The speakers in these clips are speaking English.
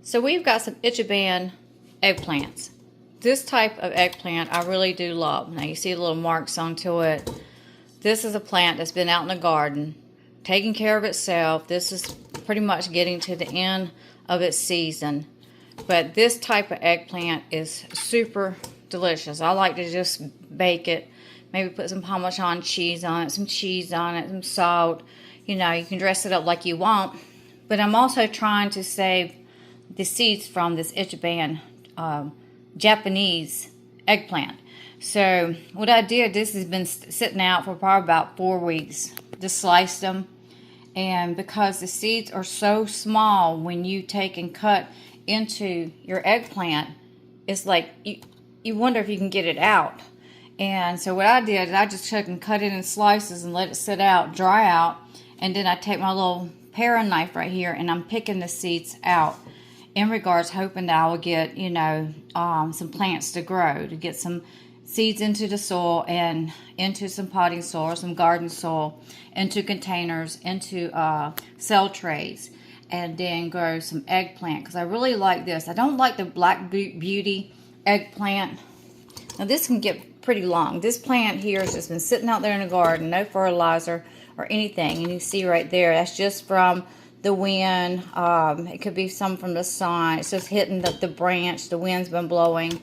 So we've got some Ichiban eggplants. This type of eggplant I really do love. Now you see the little marks onto it. This is a plant that's been out in the garden, taking care of itself. This is pretty much getting to the end of its season. But this type of eggplant is super delicious. I like to just bake it. Maybe put some Parmesan cheese on it, some cheese on it, some salt. You know, you can dress it up like you want. But I'm also trying to save the seeds from this Ichiban Japanese eggplant. So what I did, this has been sitting out for probably about 4 weeks. Just sliced them. And because the seeds are so small, when you take and cut into your eggplant, it's like you wonder if you can get it out. And so what I did is I just took and cut it in slices and let it sit out, dry out. And then I take my little paring knife right here and I'm picking the seeds out, in regards hoping that I will get, you know, some plants to grow, to get some seeds into the soil and into some potting soil or some garden soil, into containers, into cell trays, and then grow some eggplant, because I really like this. I don't like the Black Beauty eggplant. Now this can get pretty long. This plant here has just been sitting out there in the garden, no fertilizer or anything, and you see right there, that's just from the wind. It could be some from the sun. It's just hitting the branch. The wind's been blowing.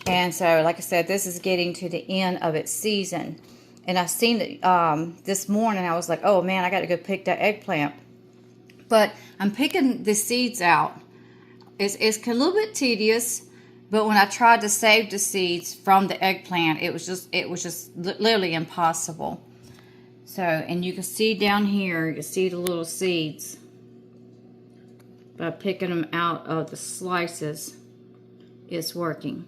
And so, like I said, this is getting to the end of its season. And I seen it this morning. I was like, oh man, I got to go pick that eggplant. But I'm picking the seeds out. It's a little bit tedious, but when I tried to save the seeds from the eggplant, it was just literally impossible. So, and you can see down here, you can see the little seeds. By picking them out of the slices, it's working.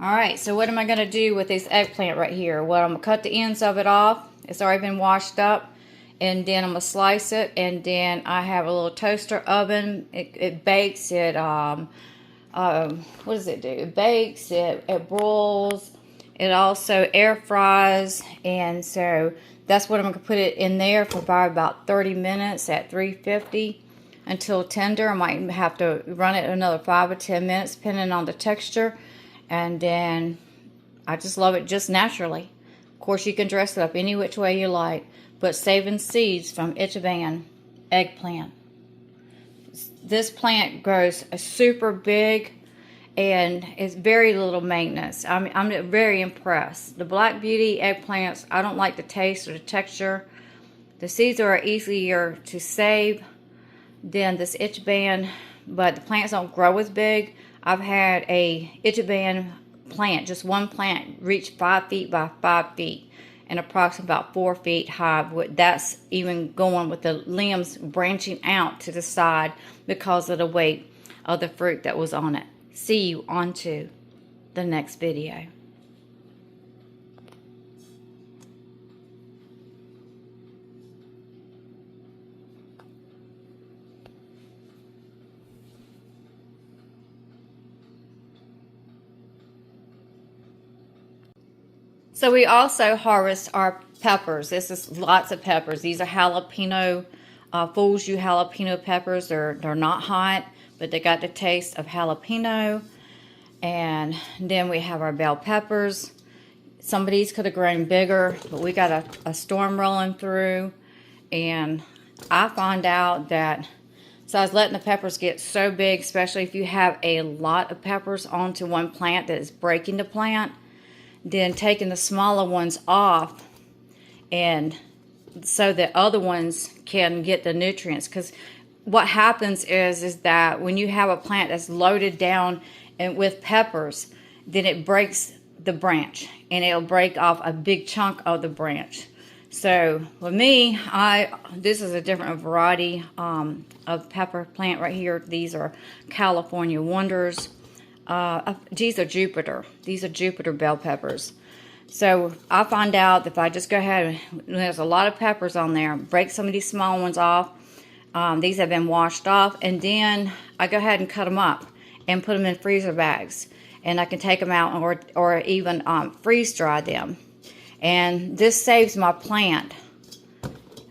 Alright, so what am I going to do with this eggplant right here? Well, I'm going to cut the ends of it off. It's already been washed up. And then I'm going to slice it. And then I have a little toaster oven. It bakes it. What does it do? It bakes, it broils. It also air fries. And so that's what I'm going to put it in there for about 30 minutes at 350 until tender. I might have to run it another 5 or 10 minutes depending on the texture. And then I just love it just naturally. Of course, you can dress it up any which way you like, but saving seeds from Ichiban eggplant. This plant grows super big and it's very little maintenance. I'm very impressed. The Black Beauty eggplants, I don't like the taste or the texture. The seeds are easier to save than this Ichiban, but the plants don't grow as big. I've had a Ichiban plant, just one plant, reach 5 feet by 5 feet and approximately about 4 feet high. That's even going with the limbs branching out to the side because of the weight of the fruit that was on it. See you on to the next video. So we also harvest our peppers. This is lots of peppers. These are jalapeno, Fool's You jalapeno peppers. They're not hot, but they got the taste of jalapeno. And then we have our bell peppers. Some of these could have grown bigger, but we got a storm rolling through. And I found out that, so I was letting the peppers get so big, especially if you have a lot of peppers onto one plant that is breaking the plant. Then taking the smaller ones off, and so that other ones can get the nutrients. Because what happens is that when you have a plant that's loaded down and with peppers, then it breaks the branch and it'll break off a big chunk of the branch. So with me, this is a different variety of pepper plant right here. These are California Wonders. These are Jupiter. These are Jupiter bell peppers. So I find out that if I just go ahead, there's a lot of peppers on there, break some of these small ones off. These have been washed off, and then I go ahead and cut them up and put them in freezer bags. And I can take them out or even freeze dry them. And this saves my plant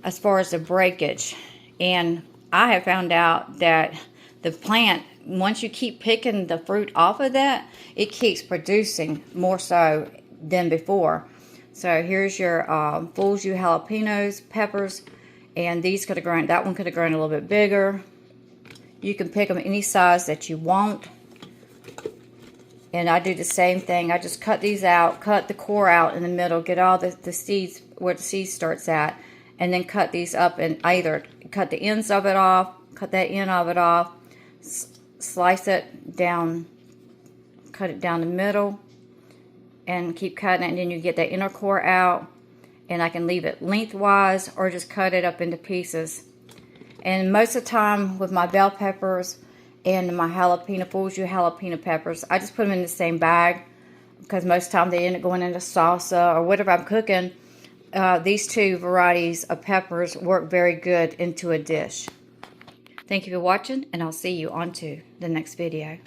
as far as the breakage. And I have found out that the plant, once you keep picking the fruit off of that, it keeps producing more so than before. So here's your Fool's You jalapenos, peppers, and these could have grown, that one could have grown a little bit bigger. You can pick them any size that you want. And I do the same thing. I just cut these out, cut the core out in the middle, get all the seeds where the seed starts at, and then cut these up and either cut the ends of it off, cut that end of it off, slice it down, cut it down the middle, and keep cutting it, and then you get that inner core out, and I can leave it lengthwise or just cut it up into pieces. And most of the time with my bell peppers and my jalapeno, Fool's You jalapeno peppers, I just put them in the same bag because most of the time they end up going into salsa or whatever I'm cooking. These two varieties of peppers work very good into a dish. Thank you for watching, and I'll see you on to the next video.